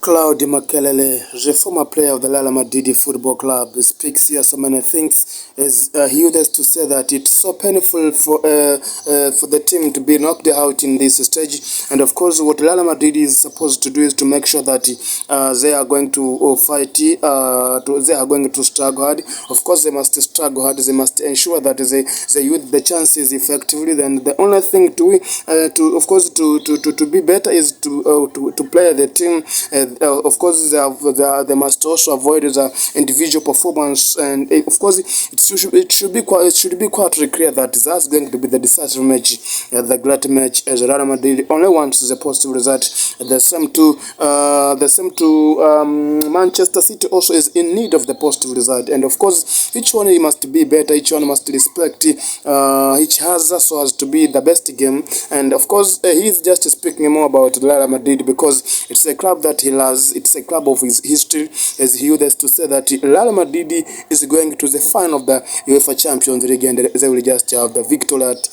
Claude Makelele, the former player of the Real Madrid football club, speaks here so many things. As he used to say that it's so painful for the team to be knocked out in this stage, and of course, what Real Madrid is supposed to do is to make sure that they are going to fight. They are going to struggle hard. Of course, they must struggle hard. They must ensure that they use the chances effectively. Then the only thing to be better is to play the team. Of course, they must also avoid the individual performance, and of course, it should be quite clear that that's going to be the decisive match, the great match, as Real Madrid only wants the positive result. The same to Manchester City also is in need of the positive result, and of course, each one must be better. Each one must respect each other so as to be the best game. And of course, he's just speaking more about Real Madrid because it's a club that he loves. It's a club of his history, as he used to say that Real Madrid is going to the final of the UEFA Champions League, and they will just have the victory at